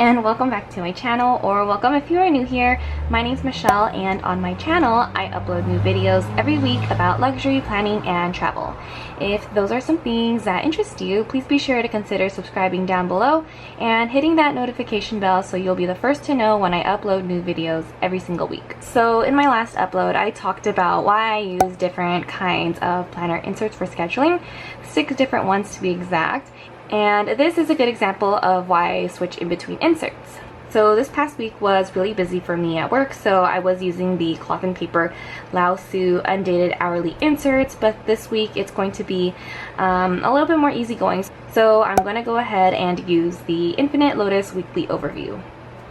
and welcome back to my channel, or welcome if you are new here. My name's Michelle, and on my channel I upload new videos every week about luxury, planning, and travel. If those are some things that interest you, please be sure to consider subscribing down below and hitting that notification bell so you'll be the first to know when I upload new videos every single week. So in my last upload I talked about why I use different kinds of planner inserts for scheduling, 6 different ones to be exact. And this is a good example of why I switch in between inserts. So this past week was really busy for me at work, so I was using the cloth and paper xoxo undated hourly inserts, but this week it's going to be a little bit more easygoing. So I'm going to go ahead and use the Infinite Lotus weekly overview.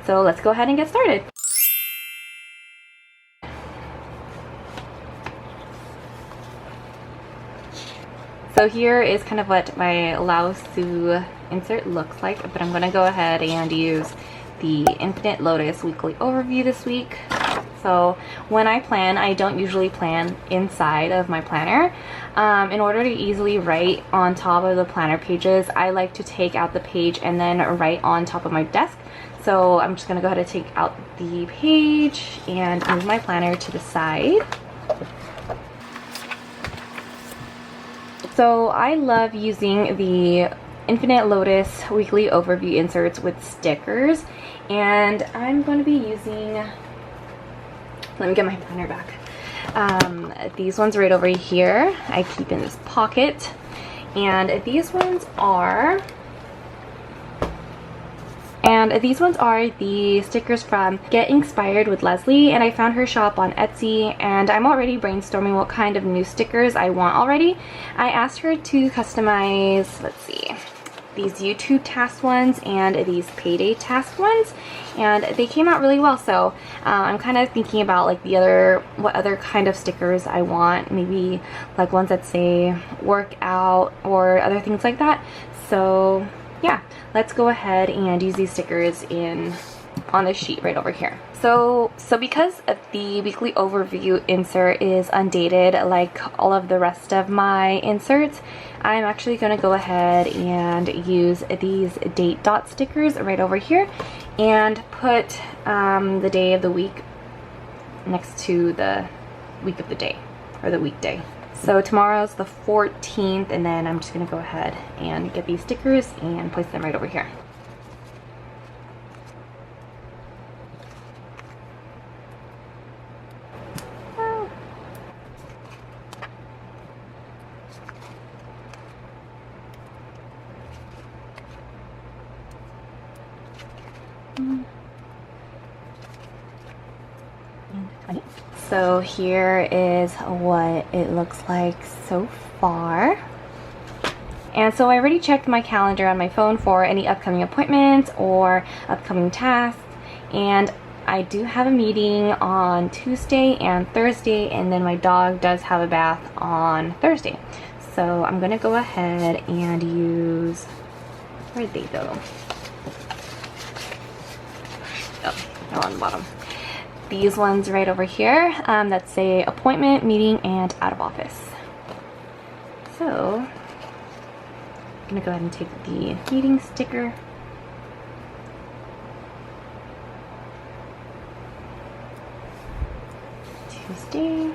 So let's go ahead and get started. So here is kind of what my xoxo insert looks like, but I'm going to go ahead and use the Infinite Lotus weekly overview this week. So when I plan, I don't usually plan inside of my planner. In order to easily write on top of the planner pages, I like to take out the page and then write on top of my desk. So I'm just going to go ahead and take out the page and move my planner to the side. So I love using the Infinite Lotus weekly overview inserts with stickers, and I'm going to be using, let me get my planner back, these ones right over here I keep in this pocket, and these ones are the stickers from Get Inspired with Leslie, and I found her shop on Etsy, and I'm already brainstorming what kind of new stickers I want already. I asked her to customize, let's see, these YouTube task ones and these payday task ones, and they came out really well. So I'm kind of thinking about like what other kind of stickers I want, maybe like ones that say workout or other things like that. So yeah, let's go ahead and use these stickers on this sheet right over here. So because the weekly overview insert is undated like all of the rest of my inserts, I'm actually going to go ahead and use these date dot stickers right over here and put the day of the week next to the week of the day, or the weekday. So tomorrow's the 14th, and then I'm just going to go ahead and get these stickers and place them right over here. So here is what it looks like so far. And so I already checked my calendar on my phone for any upcoming appointments or upcoming tasks, and I do have a meeting on Tuesday and Thursday, and then my dog does have a bath on Thursday. So I'm gonna go ahead and use, where'd they go? Oh, they're on the bottom. These ones right over here that say appointment, meeting, and out of office. So I'm gonna go ahead and take the meeting sticker, Tuesday,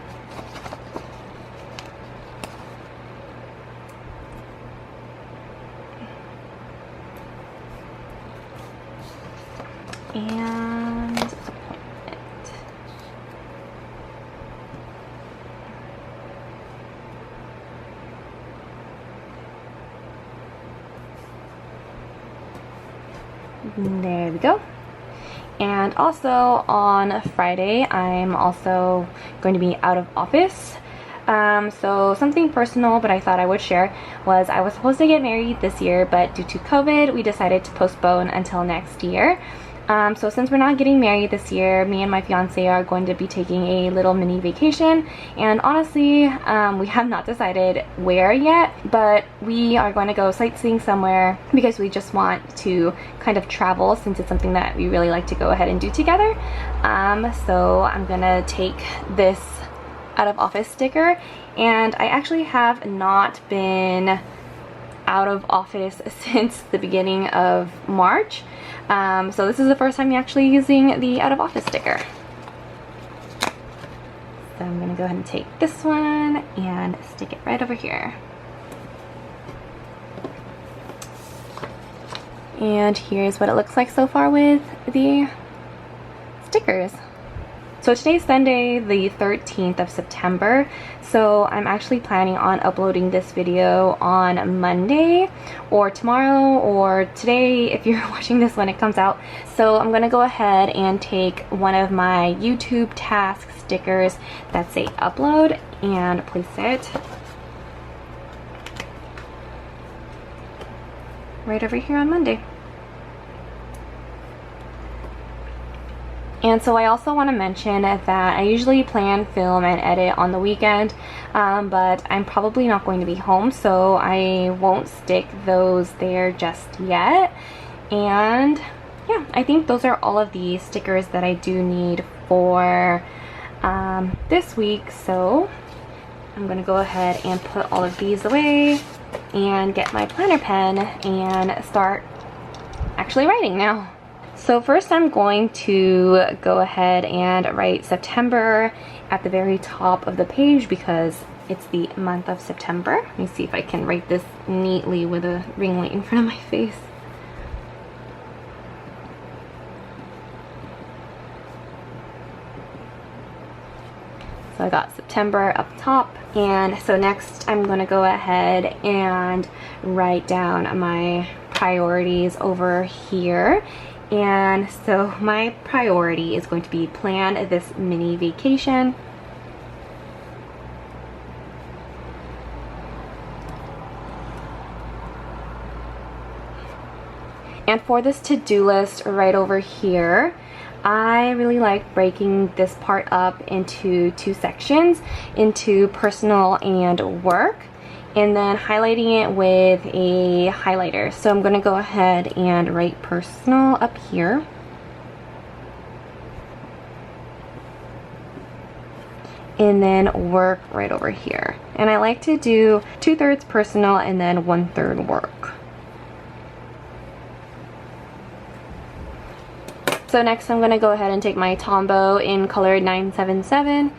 and appointment. There we go. And also on Friday I'm also going to be out of office. So something personal but I thought I would share was I was supposed to get married this year, but due to COVID we decided to postpone until next year. So since we're not getting married this year, me and my fiance are going to be taking a little mini vacation, and honestly we have not decided where yet, but we are going to go sightseeing somewhere because we just want to kind of travel since it's something that we really like to go ahead and do together. So I'm gonna take this out of office sticker, and I actually have not been out of office since the beginning of March. So this is the first time actually using the out of office sticker. So I'm gonna go ahead and take this one and stick it right over here. And here's what it looks like so far with the stickers. So today's Sunday, the 13th of September. So I'm actually planning on uploading this video on Monday or tomorrow or today if you're watching this when it comes out. So I'm gonna go ahead and take one of my YouTube task stickers that say upload and place it right over here on Monday. And so I also want to mention that I usually plan, film, and edit on the weekend, but I'm probably not going to be home, so I won't stick those there just yet. And yeah, I think those are all of the stickers that I do need for this week. So I'm going to go ahead and put all of these away and get my planner pen and start actually writing now. So first I'm going to go ahead and write September at the very top of the page because it's the month of September. Let me see if I can write this neatly with a ring light in front of my face. So I got September up top, and so next I'm going to go ahead and write down my priorities over here. And so my priority is going to be plan this mini vacation. And for this to-do list right over here, I really like breaking this part up into two sections, into personal and work, and then highlighting it with a highlighter. So I'm going to go ahead and write personal up here. And then work right over here. And I like to do 2/3 personal and then 1/3 work. So next I'm going to go ahead and take my Tombow in color 977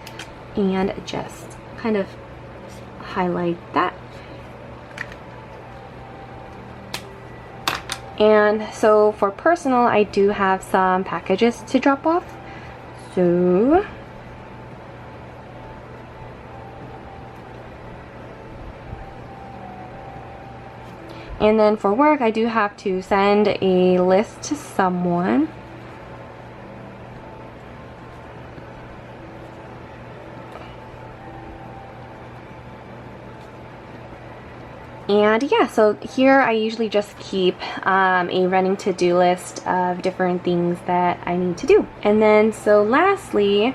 and just kind of highlight that. And so for personal, I do have some packages to drop off. So and then for work, I do have to send a list to someone. And yeah, so here I usually just keep a running to-do list of different things that I need to do. And then so lastly,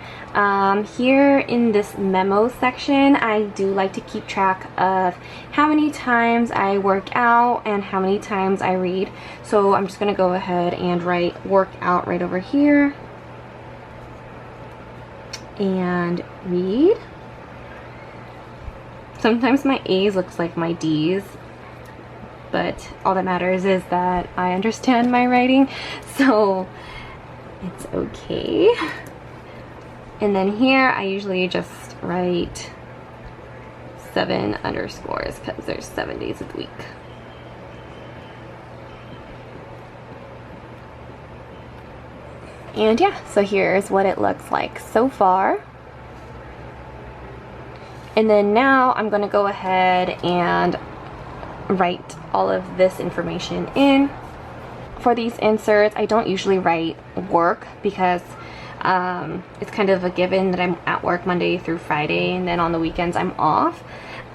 here in this memo section, I do like to keep track of how many times I work out and how many times I read. So I'm just gonna go ahead and write work out right over here and read. Sometimes my A's looks like my D's, but all that matters is that I understand my writing, so it's okay. And then here I usually just write 7 underscores because there's 7 days of the week. And yeah, so here's what it looks like so far. And then now I'm going to go ahead and write all of this information in. For these inserts, I don't usually write work because it's kind of a given that I'm at work Monday through Friday, and then on the weekends I'm off.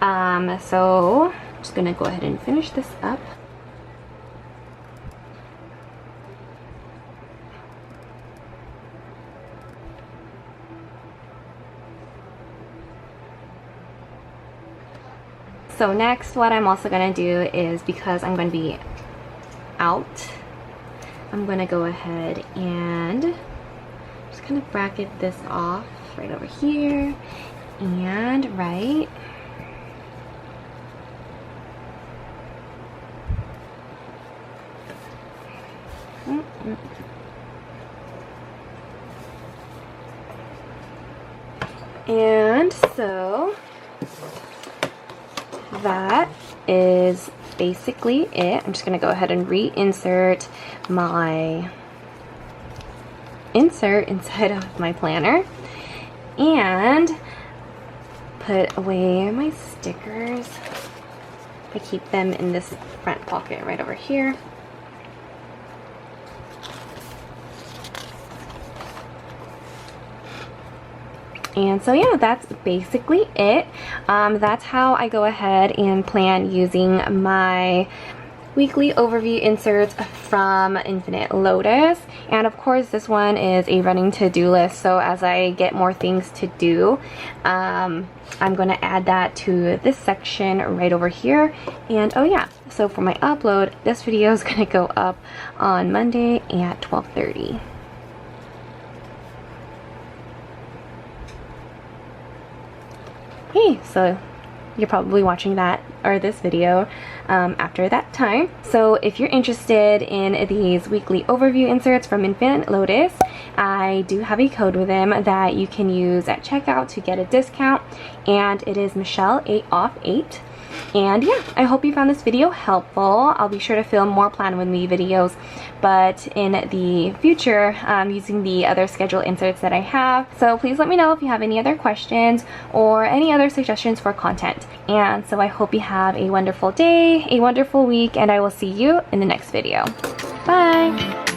So I'm just going to go ahead and finish this up. So next, what I'm also going to do is, because I'm going to be out, I'm going to go ahead and just kind of bracket this off right over here and write And so that is basically it. I'm just going to go ahead and reinsert my insert inside of my planner and put away my stickers. I keep them in this front pocket right over here. And so yeah, that's basically it. That's how I go ahead and plan using my weekly overview inserts from 8LOTUS. And of course this one is a running to-do list, so as I get more things to do, I'm going to add that to this section right over here. And oh yeah, so for my upload, this video is going to go up on Monday at 12:30. Hey, so you're probably watching that or this video after that time. So if you're interested in these weekly overview inserts from 8LOTUS, I do have a code with them that you can use at checkout to get a discount, and it is Michelle 8 off 8. And yeah, I hope you found this video helpful. I'll be sure to film more plan with me videos, but in the future, using the other schedule inserts that I have. So please let me know if you have any other questions or any other suggestions for content. And so I hope you have a wonderful day, a wonderful week, and I will see you in the next video. Bye!